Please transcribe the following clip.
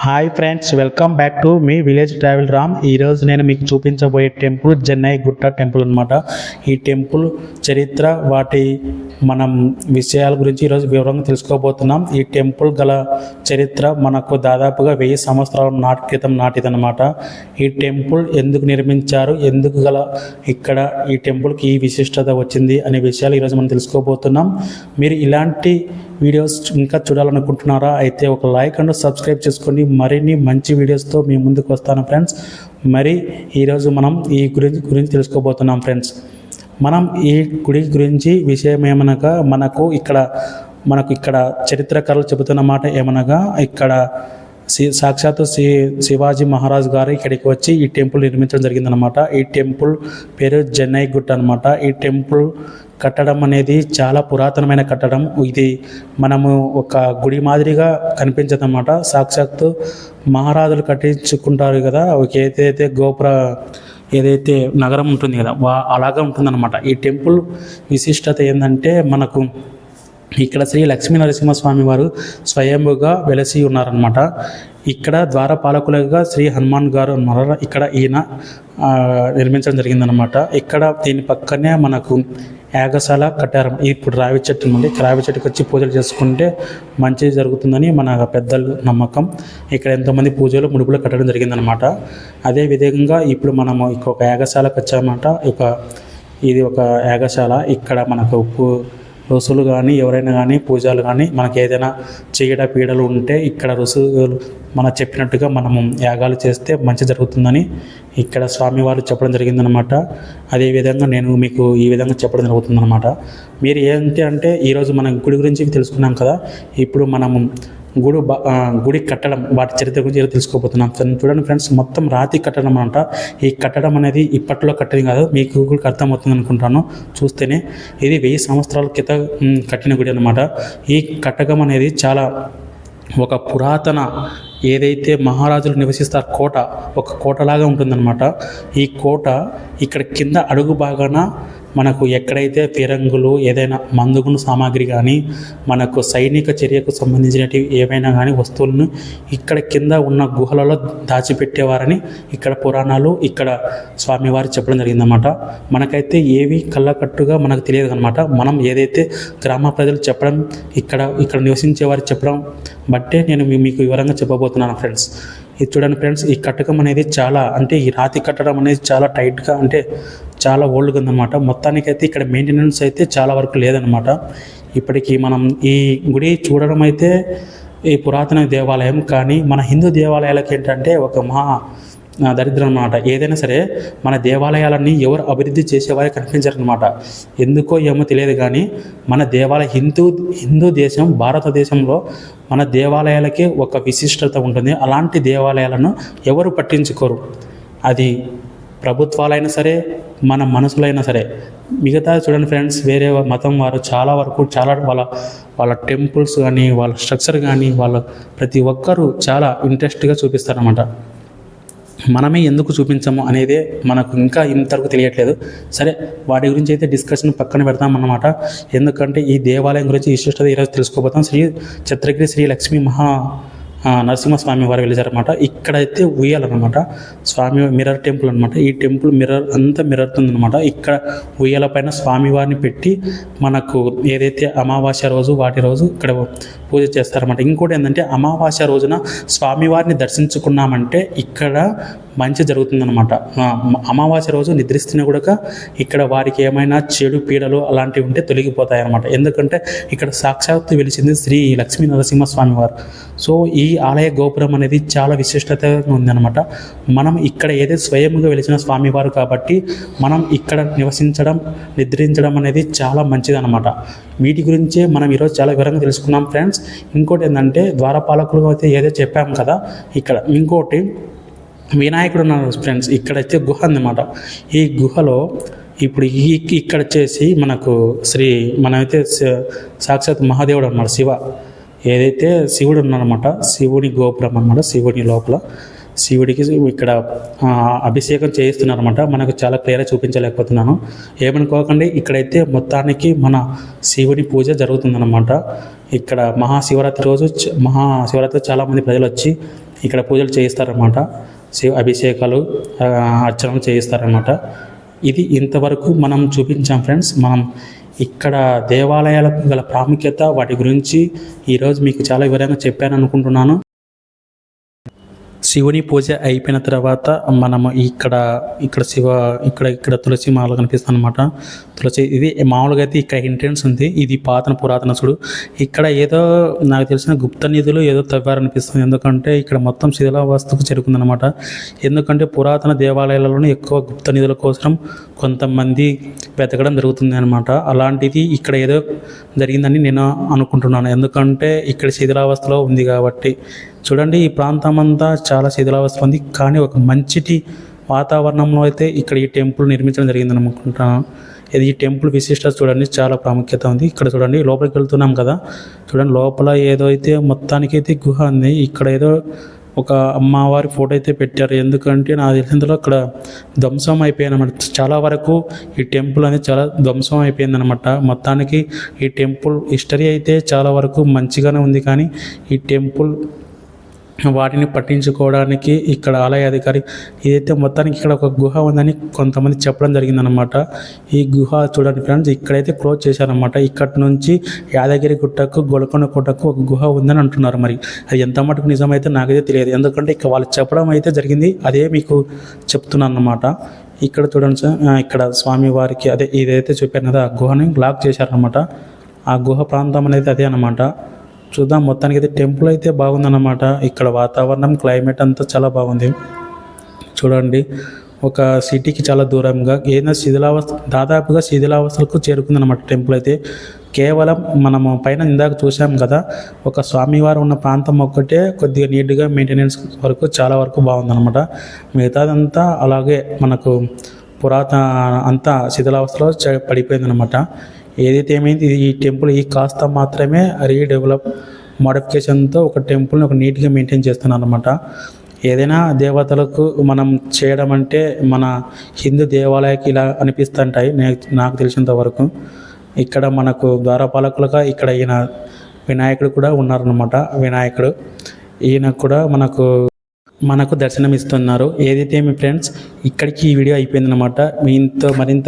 Hi friends, welcome back to me village travel Ram. ఈరోజు నేను మీకు చూపించబోయే టెంపుల్ చెన్నై గుట్ట టెంపుల్ అనమాట. ఈ టెంపుల్ చరిత్ర, వాటి మనం విషయాల గురించి ఈరోజు వివరంగా తెలుసుకోబోతున్నాం. ఈ టెంపుల్ గల చరిత్ర మనకు దాదాపుగా 1000 సంవత్సరాల క్రితం నాటిదన్నమాట. ఈ టెంపుల్ ఎందుకు నిర్మించారు, ఎందుకు గల ఇక్కడ ఈ టెంపుల్కి ఈ విశిష్టత వచ్చింది అనే విషయాలు ఈరోజు మనం తెలుసుకోబోతున్నాం. మీరు ఇలాంటి వీడియోస్ ఇంకా చూడాలనుకుంటున్నారా? అయితే ఒక లైక్ అండ్ సబ్స్క్రైబ్ చేసుకోండి. మరిన్ని మంచి వీడియోస్తో మీ ముందుకు వస్తాను ఫ్రెండ్స్. మరి ఈరోజు మనం ఈ గురించి తెలుసుకోబోతున్నాం ఫ్రెండ్స్. మనం ఈ గుడి గురించి విషయం ఏమనగా మనకు ఇక్కడ చరిత్రకారులు చెబుతున్న మాట ఏమనగా, ఇక్కడ సాక్షాత్తు శివాజీ మహారాజ్ గారు ఇక్కడికి వచ్చి ఈ టెంపుల్ నిర్మించడం జరిగిందనమాట. ఈ టెంపుల్ పేరు చెన్నై గుట్ట అనమాట. ఈ టెంపుల్ కట్టడం అనేది చాలా పురాతనమైన కట్టడం. ఇది మనము ఒక గుడి మాదిరిగా కనిపించదన్నమాట. సాక్షాత్తు మహారాజులు కట్టించుకుంటారు కదా, ఏదైతే ఏదైతే నగరం ఉంటుంది కదా, అలాగా ఉంటుందన్నమాట. ఈ టెంపుల్ విశిష్టత ఏంటంటే, మనకు ఇక్కడ శ్రీ లక్ష్మీ నరసింహస్వామి వారు స్వయంభుగా వెలసి ఉన్నారనమాట. ఇక్కడ ద్వారపాలకులుగా శ్రీ హనుమాన్ గారు ఉన్నారు. ఇక్కడ ఈయన నిర్మించడం జరిగిందనమాట. ఇక్కడ దీని పక్కనే మనకు యాగశాల కట్టారు. ఇప్పుడు రావి చెట్టు ఉంది. రావి చెట్టుకి వచ్చి పూజలు చేసుకుంటే మంచి జరుగుతుందని మన పెద్దలు నమ్మకం. ఇక్కడ ఎంతోమంది పూజలు ముడుపులు కట్టడం జరిగిందనమాట. అదేవిధంగా ఇప్పుడు మనము ఒక యాగశాలకు వచ్చామన్నమాట. ఇది ఒక యాగశాల. ఇక్కడ మనకు ఋషులు కానీ ఎవరైనా కానీ పూజలు కానీ మనకు ఏదైనా పీడలు ఉంటే ఇక్కడ ఋషులు మనం చెప్పినట్టుగా మనము యాగాలు చేస్తే మంచి జరుగుతుందని ఇక్కడ స్వామివారు చెప్పడం జరిగిందనమాట. అదేవిధంగా నేను మీకు ఈ విధంగా చెప్పడం జరుగుతుందన్నమాట. మీరు ఏంటి అంటే, ఈరోజు మనం గుడి గురించి తెలుసుకున్నాం కదా, ఇప్పుడు మనము గుడి కట్టడం, వాటి చరిత్ర గురించి తెలుసుకోబోతున్నాం. చూడండి ఫ్రెండ్స్, మొత్తం రాతి కట్టడం అంట. ఈ కట్టడం అనేది ఇప్పట్లో కట్టడం కాదు, మీకు కూడా అర్థమవుతుంది అనుకుంటాను చూస్తేనే. ఇది 1000 సంవత్సరాల క్రితం కట్టిన గుడి అనమాట. ఈ కట్టడం అనేది చాలా ఒక పురాతన, ఏదైతే మహారాజులు నివసిస్తారు కోట, ఒక కోటలాగా ఉంటుందన్నమాట. ఈ కోట ఇక్కడ కింద అడుగు భాగాన మనకు ఎక్కడైతే ఫిరంగులు, ఏదైనా మందుగును సామాగ్రి కానీ, మనకు సైనిక చర్యకు సంబంధించినవి ఏవైనా కానీ వస్తువులను ఇక్కడ కింద ఉన్న గుహలలో దాచిపెట్టేవారని ఇక్కడ పురాణాలు, ఇక్కడ స్వామివారు చెప్పడం జరిగిందన్నమాట. మనకైతే ఏవి కళ్ళకట్టుగా మనకు తెలియదు అనమాట. మనం ఏదైతే గ్రామ ప్రజలు చెప్పడం, ఇక్కడ నివసించే వారు చెప్పడం బట్టే నేను మీకు వివరంగా చెప్పబోతున్నాను ఫ్రెండ్స్. ఇది చూడండి ఫ్రెండ్స్, ఈ కట్టకం అనేది ఈ రాతి కట్టడం అనేది చాలా టైట్గా, చాలా ఓల్డ్గా ఉందన్నమాట. మొత్తానికైతే ఇక్కడ మెయింటెనెన్స్ అయితే చాలా వరకు లేదనమాట. ఇప్పటికీ మనం ఈ గుడి చూడడం అయితే ఈ పురాతన దేవాలయం, కానీ మన హిందూ దేవాలయాలకు ఏంటంటే ఒక దరిద్రం అన్నమాట. ఏదైనా సరే మన దేవాలయాలన్నీ ఎవరు అభివృద్ధి చేసేవారే కనిపించారనమాట. ఎందుకో ఏమో తెలియదు, కానీ మన హిందూ దేశం, భారతదేశంలో మన దేవాలయాలకి ఒక విశిష్టత ఉంటుంది. అలాంటి దేవాలయాలను ఎవరు పట్టించుకోరు. అది ప్రభుత్వాలైనా సరే, మన మనసులైనా సరే. మిగతా చూడండి ఫ్రెండ్స్, వేరే మతం వారు చాలా వాళ్ళ టెంపుల్స్ కానీ, వాళ్ళ స్ట్రక్చర్ కానీ, వాళ్ళ ప్రతి ఒక్కరూ చాలా ఇంట్రెస్ట్గా చూపిస్తారన్నమాట. మనమే ఎందుకు చూపించము అనేదే మనకు ఇంకా ఇంతవరకు తెలియట్లేదు. సరే, వాటి గురించి అయితే డిస్కషన్ పక్కన పెడతామన్నమాట. ఎందుకంటే ఈ దేవాలయం గురించి విశిష్టత ఈరోజు తెలుసుకోబోతాం. ఛత్రగిరి శ్రీ లక్ష్మీ నరసింహస్వామి వారు వెలిచారన్నమాట. ఇక్కడైతే ఉయ్యాలన్నమాట. స్వామి మిర్రర్ టెంపుల్ అనమాట. ఈ టెంపుల్ మిర్రర్తుందనమాట. ఇక్కడ ఉయ్యాల పైన స్వామివారిని పెట్టి మనకు ఏదైతే అమావాస్య రోజు ఇక్కడ పూజ చేస్తారన్నమాట. ఇంకోటి ఏంటంటే, అమావాస్య రోజున స్వామివారిని దర్శించుకున్నామంటే ఇక్కడ మంచి జరుగుతుందన్నమాట. అమావాస్య రోజు నిద్రిస్తున్న కూడా ఇక్కడ వారికి ఏమైనా చెడు పీడలు అలాంటివి ఉంటే తొలగిపోతాయి అన్నమాట. ఎందుకంటే ఇక్కడ సాక్షాత్తు వెలిసింది శ్రీ లక్ష్మీ నరసింహస్వామి వారు. సో ఈ ఆలయ గోపురం అనేది చాలా విశిష్టతగా ఉందన్నమాట. మనం ఇక్కడ ఏదైతే స్వయంగా వెలిసిన స్వామివారు కాబట్టి మనం ఇక్కడ నిద్రించడం అనేది చాలా మంచిదన్నమాట. వీటి గురించే మనం ఈరోజు చాలా వివరంగా తెలుసుకున్నాం ఫ్రెండ్స్. ఇంకోటి ఏంటంటే, ద్వారపాలకులు అయితే ఏదైతే చెప్పాము కదా, ఇక్కడ ఇంకోటి వినాయకుడు ఉన్నారు ఫ్రెండ్స్. ఇక్కడైతే గుహ అన్నమాట. ఈ గుహలో ఇప్పుడు ఇక్కడ వచ్చేసి మనమైతే సాక్షాత్ మహాదేవుడు అన్నమాట. ఏదైతే శివుడు ఉన్నారన్నమాట, శివుని గోపురం అన్నమాట. శివుని లోపల శివుడికి ఇక్కడ అభిషేకం చేయిస్తున్నారన్నమాట. మనకు చాలా క్లియర్గా చూపించలేకపోతున్నాను, ఏమనుకోకండి. ఇక్కడైతే మొత్తానికి మన శివుని పూజ జరుగుతుందన్నమాట. ఇక్కడ మహాశివరాత్రి చాలామంది ప్రజలు వచ్చి ఇక్కడ పూజలు చేయిస్తారన్నమాట. అభిషేకాలు అర్చనలు చేయిస్తారన్నమాట. ఇది ఇంతవరకు మనం చూపించాం ఫ్రెండ్స్. మనం ఇక్కడ దేవాలయాలకు గల ప్రాముఖ్యత వాటి గురించి ఈరోజు మీకు చాలా వివరంగా చెప్పాను అనుకుంటున్నాను. శివుని పూజ అయిపోయిన తర్వాత మనము ఇక్కడ తులసి మాల కనిపిస్తుంది అనమాట. తులసి ఇది మామూలుగా అయితే ఇక్కడ ఎంట్రెన్స్ ఉంది. ఇది పురాతన చూడు. ఇక్కడ ఏదో నాకు తెలిసిన గుప్త నిధులు ఏదో తవ్వారనిపిస్తుంది. ఎందుకంటే ఇక్కడ మొత్తం శిథిలావస్థకు చేరుకుందనమాట. ఎందుకంటే పురాతన దేవాలయాలలోనే ఎక్కువ గుప్త నిధుల కోసం కొంతమంది వెతకడం జరుగుతుంది అనమాట. అలాంటిది ఇక్కడ ఏదో జరిగిందని నేను అనుకుంటున్నాను. ఎందుకంటే ఇక్కడ శిథిలావస్థలో ఉంది కాబట్టి. చూడండి, ఈ ప్రాంతం అంతా చాలా శిథిలావస్థ ఉంది. కానీ ఒక మంచిటి వాతావరణంలో అయితే ఇక్కడ ఈ టెంపుల్ నిర్మించడం జరిగిందని అనుకుంటున్నాను. ఇది ఈ టెంపుల్ విశిష్టత చూడండి, చాలా ప్రాముఖ్యత ఉంది. ఇక్కడ చూడండి, లోపలికి వెళ్తున్నాం కదా. చూడండి, లోపల ఏదో అయితే మొత్తానికి అయితే గుహ ఉంది. ఇక్కడ ఏదో ఒక అమ్మవారి ఫోటో అయితే పెట్టారు. ఎందుకంటే నాకు తెలిసినందులో అక్కడ ధ్వంసం అయిపోయిందన్నమాట. చాలా వరకు ఈ టెంపుల్ అనేది చాలా ధ్వంసం అయిపోయిందనమాట. మొత్తానికి ఈ టెంపుల్ హిస్టరీ అయితే చాలా వరకు మంచిగానే ఉంది. కానీ ఈ టెంపుల్ వాటిని పట్టించుకోవడానికి ఇక్కడ ఆలయ అధికారి ఇదైతే మొత్తానికి ఇక్కడ ఒక గుహ ఉందని కొంతమంది చెప్పడం జరిగిందనమాట. ఈ గుహ చూడండి ఫ్రెండ్స్, ఇక్కడైతే క్లోజ్ చేశారనమాట. ఇక్కడ నుంచి యాదగిరి గుట్టకు, గోల్కొండ కోటకు ఒక గుహ ఉందని అంటున్నారు. మరి అది ఎంత మటుకు నిజమైతే నాకైతే తెలియదు. ఎందుకంటే ఇక్కడ వాళ్ళు చెప్పడం అయితే జరిగింది, అదే మీకు చెప్తున్నాను అన్నమాట. ఇక్కడ చూడండి సార్, ఇక్కడ స్వామివారికి అదే ఇదైతే చెప్పాను కదా, ఆ గుహని లాక్ చేశారనమాట. ఆ గుహ ప్రాంతం అనేది అదే అనమాట. చూద్దాం. మొత్తానికి అయితే టెంపుల్ అయితే బాగుందన్నమాట. ఇక్కడ వాతావరణం, క్లైమేట్ అంతా చాలా బాగుంది. చూడండి, ఒక సిటీకి చాలా దూరంగా దాదాపుగా శిథిలావస్థలకు చేరుకుందన్నమాట టెంపుల్ అయితే. కేవలం మనము పైన ఇందాక చూసాం కదా, ఒక స్వామివారు ఉన్న ప్రాంతం ఒక్కటే కొద్దిగా నీట్గా మెయింటెనెన్స్ వరకు చాలా వరకు బాగుందన్నమాట. మిగతాదంతా అలాగే మనకు అంతా శిథిలావస్థలో పడిపోయిందన్నమాట. ఏదైతే ఏమైంది, ఈ టెంపుల్ కాస్త మాత్రమే రీడెవలప్ మోడిఫికేషన్తో ఒక టెంపుల్ని ఒక నీట్గా మెయింటైన్ చేస్తున్నారు అనమాట. ఏదైనా దేవతలకు మనం చేయడం అంటే మన హిందూ దేవాలయానికి ఇలా అనిపిస్తుంటాయి నాకు తెలిసినంత వరకు. ఇక్కడ మనకు ద్వారపాలకులుగా ఇక్కడ ఈయన వినాయకుడు కూడా ఉన్నారనమాట. వినాయకుడు ఈయన కూడా మనకు దర్శనం ఇస్తున్నారు. ఏదైతే మీ ఫ్రెండ్స్, ఇక్కడికి ఈ వీడియో అయిపోయిందనమాట. మరింత